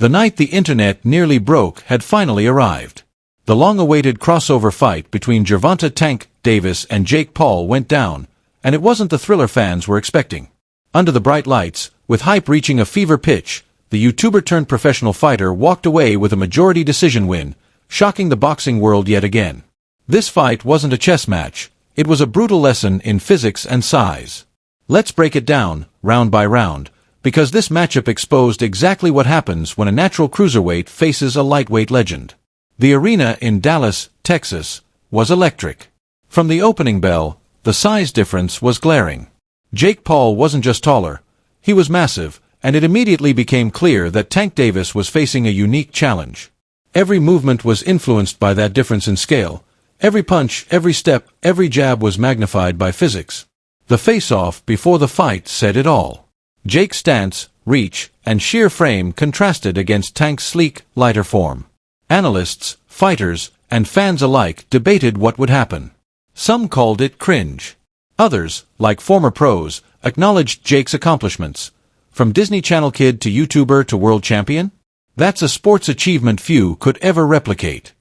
The night the internet nearly broke had finally arrived. The long-awaited crossover fight between Gervonta "Tank" Davis and Jake Paul went down, and it wasn't the thriller fans were expecting. Under the bright lights, with hype reaching a fever pitch, the YouTuber-turned-professional fighter walked away with a majority decision win, shocking the boxing world yet again. This fight wasn't a chess match, it was a brutal lesson in physics and size. Let's break it down, round by round, because this matchup exposed exactly what happens when a natural cruiserweight faces a lightweight legend. The arena in Dallas, Texas, was electric. From the opening bell, the size difference was glaring. Jake Paul wasn't just taller, he was massive, and it immediately became clear that Tank Davis was facing a unique challenge. Every movement was influenced by that difference in scale. Every punch, every step, every jab was magnified by physics. The face-off before the fight said it all. Jake's stance, reach, and sheer frame contrasted against Tank's sleek, lighter form. Analysts, fighters, and fans alike debated what would happen. Some called it cringe. Others, like former pros, acknowledged Jake's accomplishments. From Disney Channel kid to YouTuber to world champion? That's a sports achievement few could ever replicate.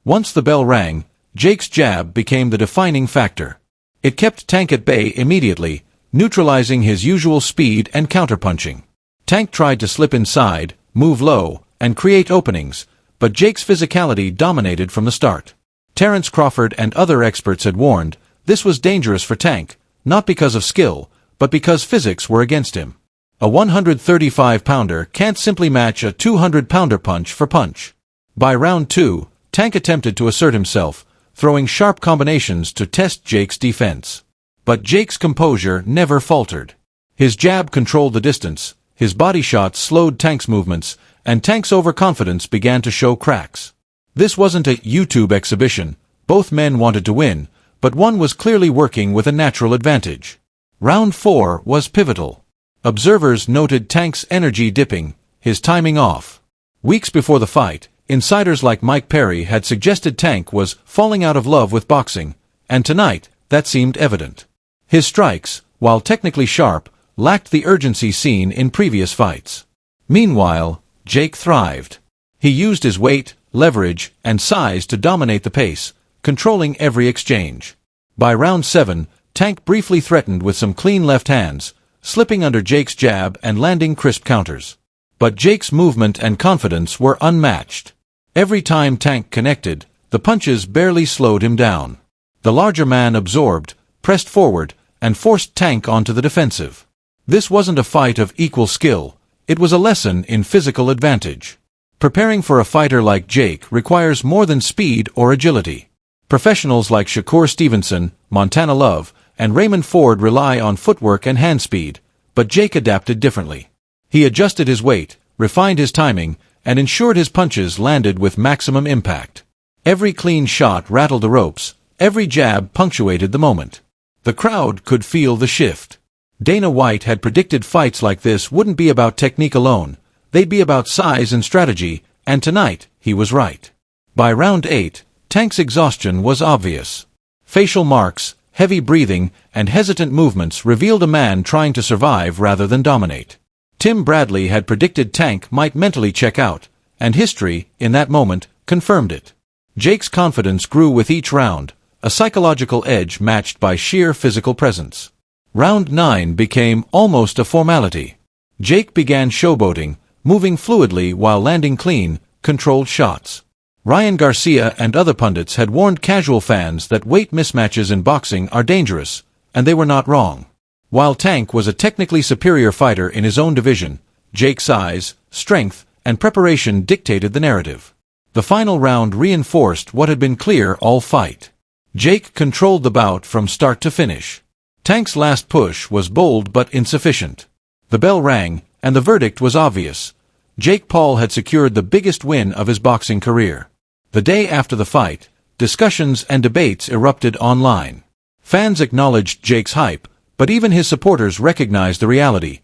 Once the bell rang, Jake's jab became the defining factor. It kept Tank at bay immediately, neutralizing his usual speed and counterpunching. Tank tried to slip inside, move low, and create openings, but Jake's physicality dominated from the start. Terence Crawford and other experts had warned, this was dangerous for Tank, not because of skill, but because physics were against him. A 135-pounder can't simply match a 200-pounder punch for punch. By round 2, Tank attempted to assert himself, throwing sharp combinations to test Jake's defense. But Jake's composure never faltered. His jab controlled the distance, his body shots slowed Tank's movements, and Tank's overconfidence began to show cracks. This wasn't a YouTube exhibition, both men wanted to win, but one was clearly working with a natural advantage. Round 4 was pivotal. Observers noted Tank's energy dipping, his timing off. Weeks before the fight, insiders like Mike Perry had suggested Tank was falling out of love with boxing, and tonight, that seemed evident. His strikes, while technically sharp, lacked the urgency seen in previous fights. Meanwhile, Jake thrived. He used his weight, leverage, and size to dominate the pace, controlling every exchange. By round 7, Tank briefly threatened with some clean left hands, slipping under Jake's jab and landing crisp counters. But Jake's movement and confidence were unmatched. Every time Tank connected, the punches barely slowed him down. The larger man absorbed, pressed forward, and forced Tank onto the defensive. This wasn't a fight of equal skill, it was a lesson in physical advantage. Preparing for a fighter like Jake requires more than speed or agility. Professionals like Shakur Stevenson, Montana Love, and Raymond Ford rely on footwork and hand speed, but Jake adapted differently. He adjusted his weight, refined his timing, and ensured his punches landed with maximum impact. Every clean shot rattled the ropes, every jab punctuated the moment. The crowd could feel the shift. Dana White had predicted fights like this wouldn't be about technique alone, they'd be about size and strategy, and tonight, he was right. By round 8, Tank's exhaustion was obvious. Facial marks, heavy breathing, and hesitant movements revealed a man trying to survive rather than dominate. Tim Bradley had predicted Tank might mentally check out, and history, in that moment, confirmed it. Jake's confidence grew with each round, a psychological edge matched by sheer physical presence. Round 9 became almost a formality. Jake began showboating, moving fluidly while landing clean, controlled shots. Ryan Garcia and other pundits had warned casual fans that weight mismatches in boxing are dangerous, and they were not wrong. While Tank was a technically superior fighter in his own division, Jake's size, strength, and preparation dictated the narrative. The final round reinforced what had been clear all fight. Jake controlled the bout from start to finish. Tank's last push was bold but insufficient. The bell rang, and the verdict was obvious. Jake Paul had secured the biggest win of his boxing career. The day after the fight, discussions and debates erupted online. Fans acknowledged Jake's hype, but even his supporters recognized the reality.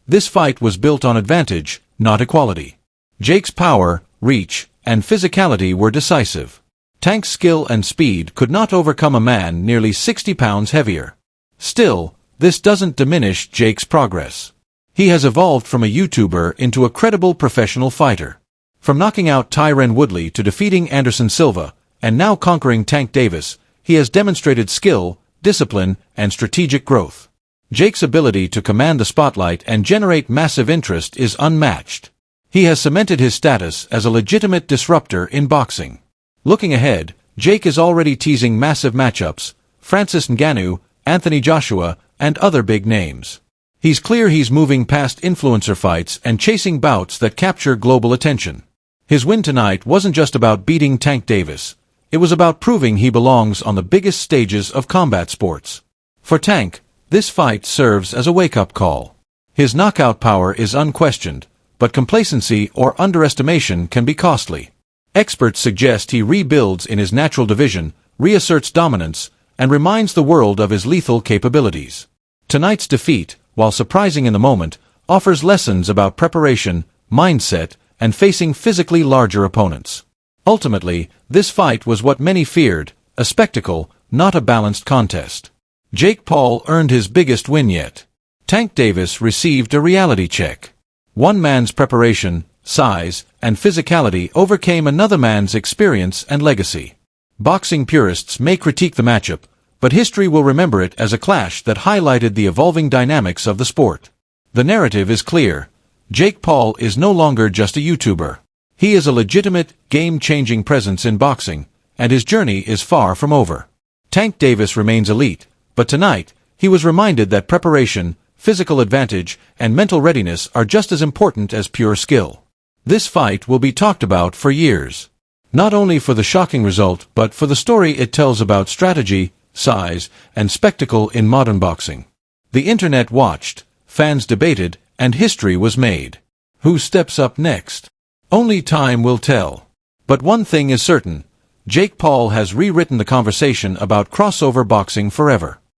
This fight was built on advantage, not equality. Jake's power, reach, and physicality were decisive. Tank's skill and speed could not overcome a man nearly 60 pounds heavier. Still, this doesn't diminish Jake's progress. He has evolved from a YouTuber into a credible professional fighter. From knocking out Tyron Woodley to defeating Anderson Silva, and now conquering Tank Davis, he has demonstrated skill, discipline, and strategic growth. Jake's ability to command the spotlight and generate massive interest is unmatched. He has cemented his status as a legitimate disruptor in boxing. Looking ahead, Jake is already teasing massive matchups: Francis Ngannou, Anthony Joshua, and other big names. He's clear he's moving past influencer fights and chasing bouts that capture global attention. His win tonight wasn't just about beating Tank Davis. It was about proving he belongs on the biggest stages of combat sports. For Tank, this fight serves as a wake-up call. His knockout power is unquestioned, but complacency or underestimation can be costly. Experts suggest he rebuilds in his natural division, reasserts dominance, and reminds the world of his lethal capabilities. Tonight's defeat, while surprising in the moment, offers lessons about preparation, mindset, and facing physically larger opponents. Ultimately, this fight was what many feared: a spectacle, not a balanced contest. Jake Paul earned his biggest win yet. Tank Davis received a reality check. One man's preparation, size, and physicality overcame another man's experience and legacy. Boxing purists may critique the matchup, but history will remember it as a clash that highlighted the evolving dynamics of the sport. The narrative is clear. Jake Paul is no longer just a YouTuber. He is a legitimate, game-changing presence in boxing, and his journey is far from over. Tank Davis remains elite, but tonight, he was reminded that preparation, physical advantage, and mental readiness are just as important as pure skill. This fight will be talked about for years. Not only for the shocking result, but for the story it tells about strategy, size, and spectacle in modern boxing. The internet watched, fans debated, and history was made. Who steps up next? Only time will tell. But one thing is certain: Jake Paul has rewritten the conversation about crossover boxing forever.